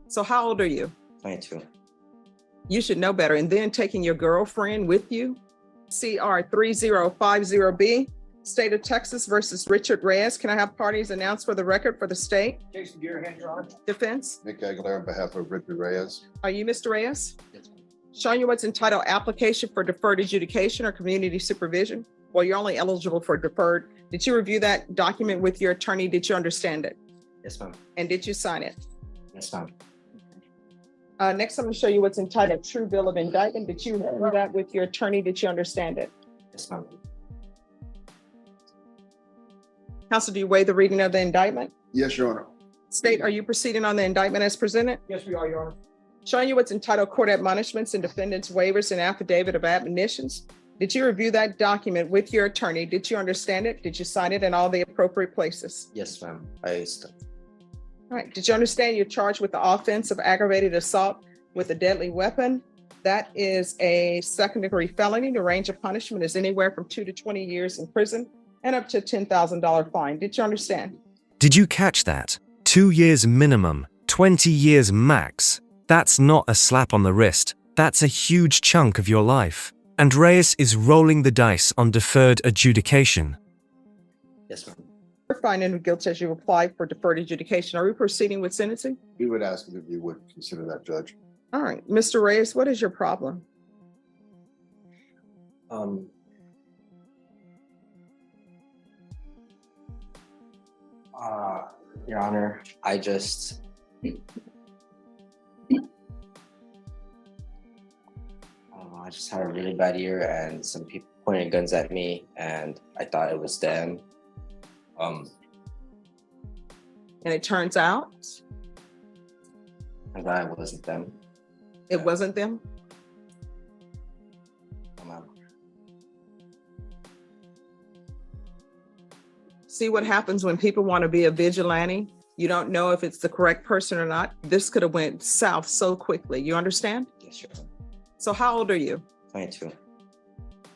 So how old are you? 22. You should know better. And then taking your girlfriend with you. CR 3050B, State of Texas versus Richard Reyes. Can I have parties announced for the record for the state? Jason Gearhead, Your Honor. Defense. Nick Aguilar on behalf of Richard Reyes. Are you Mr. Reyes? Yes, ma'am. Showing you what's entitled application for deferred adjudication or community supervision. Well, you're only eligible for deferred. Did you review that document with your attorney? Did you understand it? Yes, ma'am. And did you sign it? Yes, ma'am. Next, I'm going to show you what's entitled true bill of indictment. Did you review that with your attorney? Did you understand it? Yes, ma'am. Counsel, do you waive the reading of the indictment? Yes, Your Honor. State, are you proceeding on the indictment as presented? Yes, we are, Your Honor. Showing you what's entitled court admonishments and defendants waivers and affidavit of admonitions. Did you review that document with your attorney? Did you understand it? Did you sign it in all the appropriate places? Yes, ma'am. All right. Did you understand you're charged with the offense of aggravated assault with a deadly weapon? That is a second-degree felony. The range of punishment is anywhere from 2 to 20 years in prison and up to a $10,000 fine. Did you understand? Did you catch that? 2 years minimum, 20 years max. That's not a slap on the wrist. That's a huge chunk of your life. And Reyes is rolling the dice on deferred adjudication. Yes, ma'am. You're finding of guilt as you apply for deferred adjudication. Are we proceeding with sentencing? We would ask if you would consider that, Judge. All right. Mr. Reyes, what is your problem? Your Honor, I just I just had a really bad year and some people pointed guns at me and I thought it was them. And it turns out And that it wasn't them. it wasn't them. See what happens when people want to be a vigilante. You don't know if it's the correct person or not. This could have went south so quickly. You understand? Yes, Your Honor. So how old are you? 22.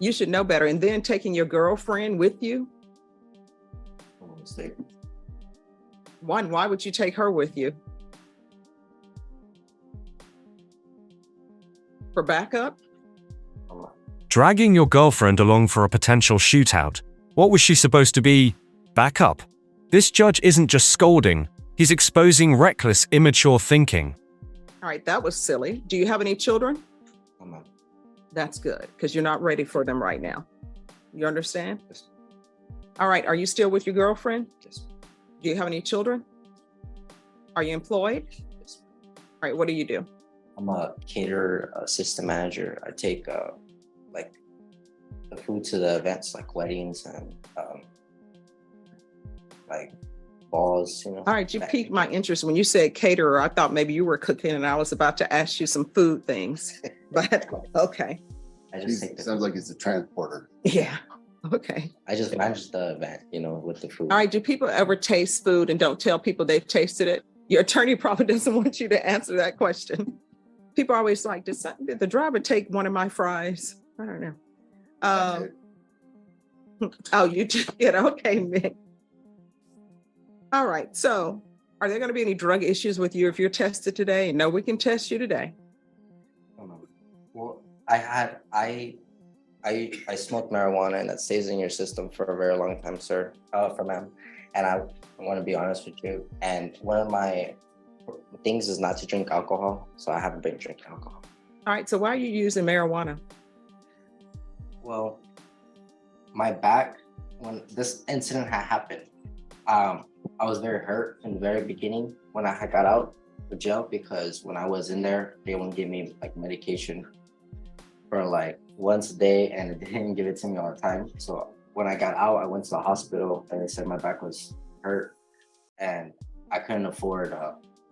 You should know better. And then taking your girlfriend with you. Mistake. One, why would you take her with you? For backup? Dragging your girlfriend along for a potential shootout. What was she supposed to be? Backup? This judge isn't just scolding. He's exposing reckless, immature thinking. All right, that was silly. Do you have any children? Ma'am. That's good, because you're not ready for them right now. You understand? Yes. All right, are you still with your girlfriend? Yes. Do you have any children? Are you employed? Yes. All right, what do you do? I'm a caterer, assistant manager. I take like the food to the events like weddings and like balls, you know. All right, you piqued my interest when you said caterer. I thought maybe you were cooking and I was about to ask you some food things, but okay. I just take Sounds like he's a transporter. Yeah, okay. I just manage the event, you know, with the food. All right, do people ever taste food and don't tell people they've tasted it? Your attorney probably doesn't want you to answer that question. People are always like, did the driver take one of my fries? I don't know. Oh, you did? Okay, Mick. All right, so are there going to be any drug issues with you if you're tested today? No, we can test you today. Well, I smoked marijuana and that stays in your system for a very long time, sir, for ma'am. And I want to be honest with you. And one of my things is not to drink alcohol, so I haven't been drinking alcohol. All right, so why are you using marijuana? Well, my back, when this incident had happened, I was very hurt in the very beginning when I got out of jail because when I was in there, they wouldn't give me like medication for like once a day and they didn't give it to me all the time. So when I got out, I went to the hospital and they said my back was hurt and I couldn't afford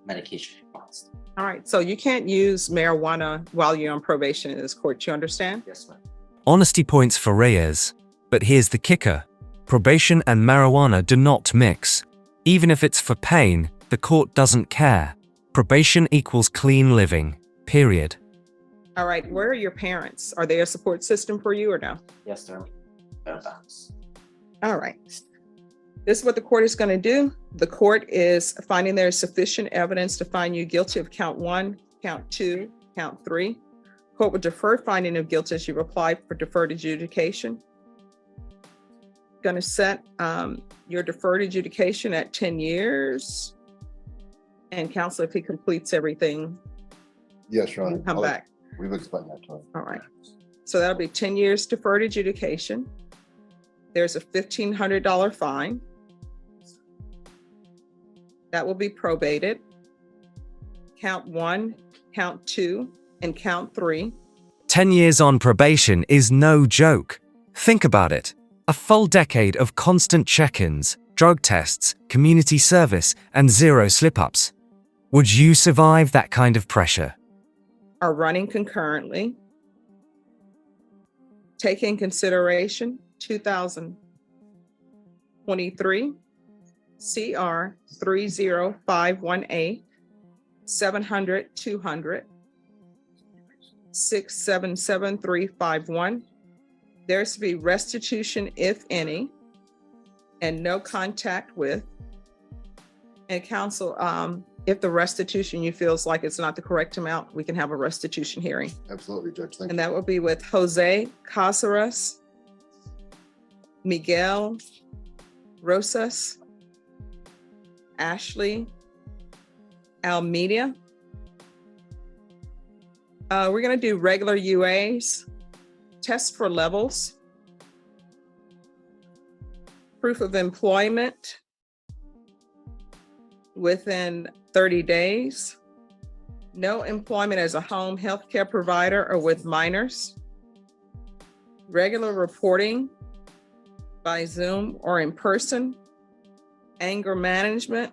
medication costs. All right, so you can't use marijuana while you're on probation in this court, you understand? Yes, ma'am. Honesty points for Reyes. But here's the kicker. Probation and marijuana do not mix. Even if it's for pain, the court doesn't care. Probation equals clean living, period. All right, where are your parents? Are they a support system for you or no? Yes, sir. All right. This is what the court is going to do. The court is finding there is sufficient evidence to find you guilty of count 1, count 2, count 3. Court will defer finding of guilt as you've applied for deferred adjudication. Going to set your deferred adjudication at 10 years. And counsel, if he completes everything, Yes, Your you Honor. come back. We've explained that to him. All right. So that'll be 10 years deferred adjudication. There's a $1,500 fine. That will be probated. Count 1, count 2, and count 3. 10 years on probation is no joke. Think about it. A full decade of constant check-ins, drug tests, community service, and 0 slip-ups. Would you survive that kind of pressure? Are running concurrently. Take in consideration 2023 CR 3051A 700 200 677351. There's to be restitution, if any, and no contact with. And counsel, if the restitution you feels like it's not the correct amount, we can have a restitution hearing. Absolutely, Judge. Thank And you. that will be with Jose Casares, Miguel Rosas, Ashley Almeida. We're going to do regular UAs, test for levels, proof of employment within 30 days, no employment as a home healthcare provider or with minors, regular reporting by Zoom or in person, anger management,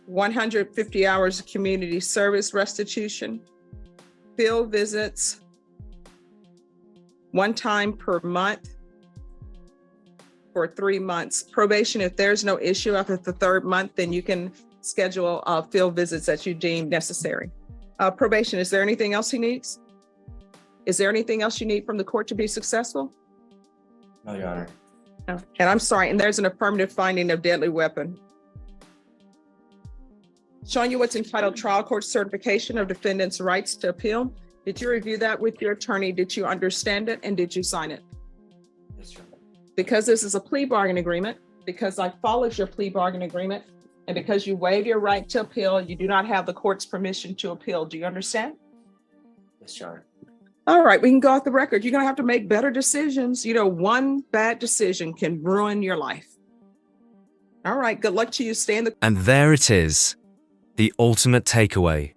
150 hours of community service restitution, field visits, 1 time per month for 3 months. Probation, if there's no issue after the 3rd month, then you can schedule field visits that you deem necessary. Probation, is there anything else he needs? Is there anything else you need from the court to be successful? No, Your Honor. No. And I'm sorry, and there's an affirmative finding of deadly weapon. Showing you what's entitled trial court certification of defendant's rights to appeal. Did you review that with your attorney? Did you understand it? And did you sign it? Yes, Your Honor. Because this is a plea bargain agreement, because I followed your plea bargain agreement, and because you waive your right to appeal, you do not have the court's permission to appeal. Do you understand? Yes, Your Honor. All right, we can go off the record. You're going to have to make better decisions. You know, one bad decision can ruin your life. All right, good luck to you. Stay in the... And there it is. The ultimate takeaway.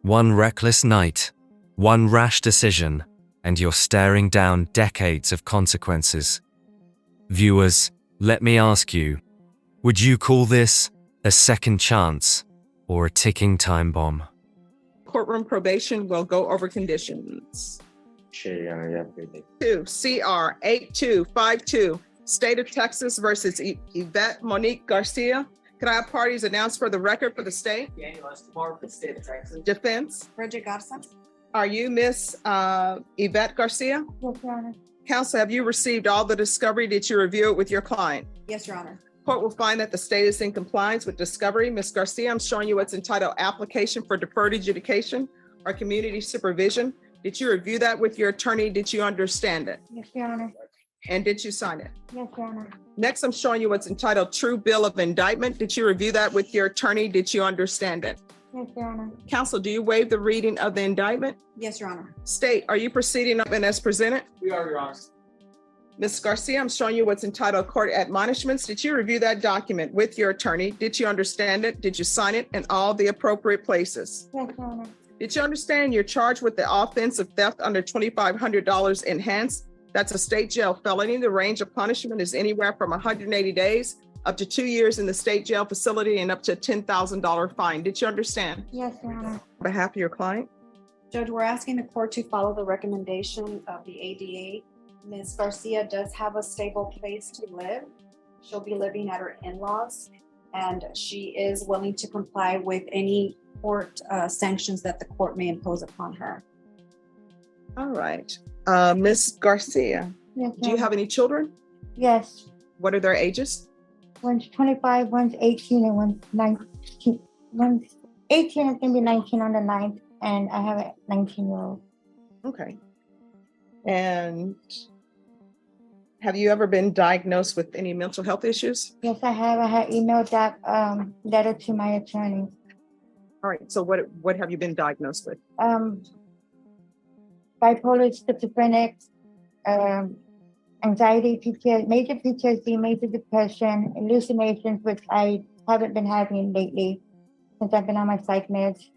One reckless night, one rash decision, and you're staring down decades of consequences. Viewers, let me ask you, would you call this a second chance or a ticking time bomb? Courtroom probation will go over conditions. Sure, Your Honor. You have a great day. 2 CR 8252, State of Texas versus Yvette Monique Garcia. Can I have parties announced for the record for the state? Daniel Escobar for the state of Texas. Defense. Bridget Garza. Are you Miss Yvette Garcia? Yes, Your Honor. Counsel, have you received all the discovery? Did you review it with your client? Yes, Your Honor. Court will find that the state is in compliance with discovery. Ms. Garcia, I'm showing you what's entitled application for deferred adjudication or community supervision. Did you review that with your attorney? Did you understand it? Yes, Your Honor. And did you sign it? Yes, Your Honor. Next, I'm showing you what's entitled true bill of indictment. Did you review that with your attorney? Did you understand it? Yes, Your Honor. Counsel, do you waive the reading of the indictment? Yes, Your Honor. State, are you proceeding up and as presented? We are, Your Honor. Ms. Garcia, I'm showing you what's entitled court admonishments. Did you review that document with your attorney? Did you understand it? Did you sign it in all the appropriate places? Yes, Your Honor. Did you understand you're charged with the offense of theft under $2,500 enhanced? That's a state jail felony. The range of punishment is anywhere from 180 days up to 2 years in the state jail facility and up to a $10,000 fine. Did you understand? Yes, Your Honor. On behalf of your client? Judge, we're asking the court to follow the recommendation of the ADA. Ms. Garcia does have a stable place to live. She'll be living at her in-laws, and she is willing to comply with any court sanctions that the court may impose upon her. All right. Ms. Garcia, Yes, Do you ma'am. have any children? Yes, What are their ages? one's 25, one's 18, and one's 19. One's 18 is gonna be 19 on the 9th, and I have a 19-year-old. Okay. And have you ever been diagnosed with any mental health issues? Yes, I have. I had emailed that letter to my attorney. All right. So what have you been diagnosed with? Bipolar, schizophrenic, anxiety, PTSD, major PTSD, major depression, hallucinations, which I haven't been having lately since I've been on my psych meds.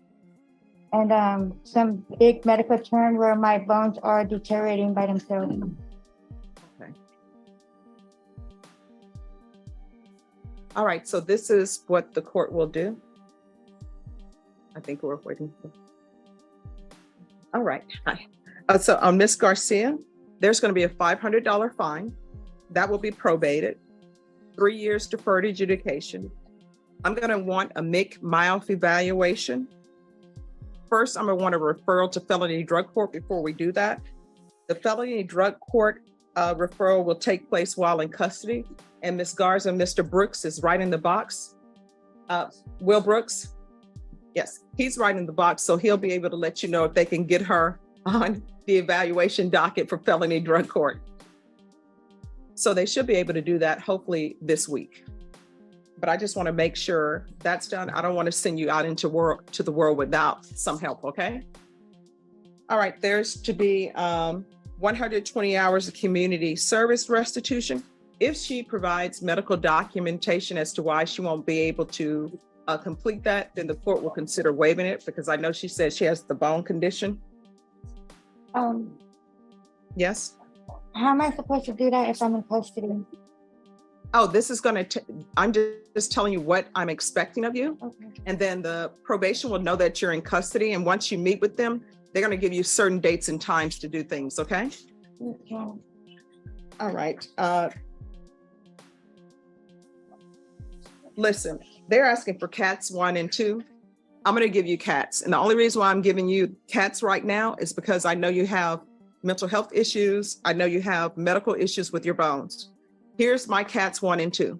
And some big medical term where my bones are deteriorating by themselves. Okay. All right. So this is what the court will do. I think we're waiting for. All right. Hi. So on Ms. Garcia, there's going to be a $500 fine. That will be probated. 3 years deferred adjudication. I'm going to want a MIC-MILF evaluation. First, I'm going to want a referral to felony drug court before we do that. The felony drug court referral will take place while in custody. And Ms. Garza, Mr. Brooks is right in the box. Will Brooks? Yes, he's right in the box. So he'll be able to let you know if they can get her on the evaluation docket for felony drug court. So they should be able to do that hopefully this week. But I just want to make sure that's done. I don't want to send you out into the world without some help, okay? All right, there's to be 120 hours of community service restitution. If she provides medical documentation as to why she won't be able to complete that, then the court will consider waiving it because I know she said she has the bone condition. Yes? How am I supposed to do that if I'm in custody? Oh, this is going to, I'm just telling you what I'm expecting of you. Okay. And then the probation will know that you're in custody. And once you meet with them, they're going to give you certain dates and times to do things. Okay. Okay. All right. Listen, they're asking for cats 1 and 2. I'm going to give you cats. And the only reason why I'm giving you cats right now is because I know you have mental health issues. I know you have medical issues with your bones. Here's my cats 1 and 2.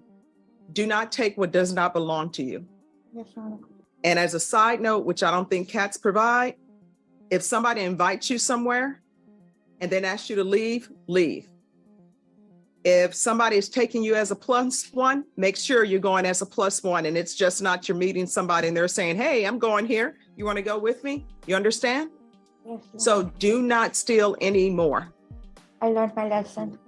Do not take what does not belong to you. Yes, ma'am. And as a side note, which I don't think cats provide, if somebody invites you somewhere and then asks you to leave, leave. If somebody is taking you as a +1, make sure you're going as a +1 and it's just not you're meeting somebody and they're saying, hey, I'm going here. You want to go with me? You understand? Yes, ma'am. So do not steal anymore. I learned my lesson.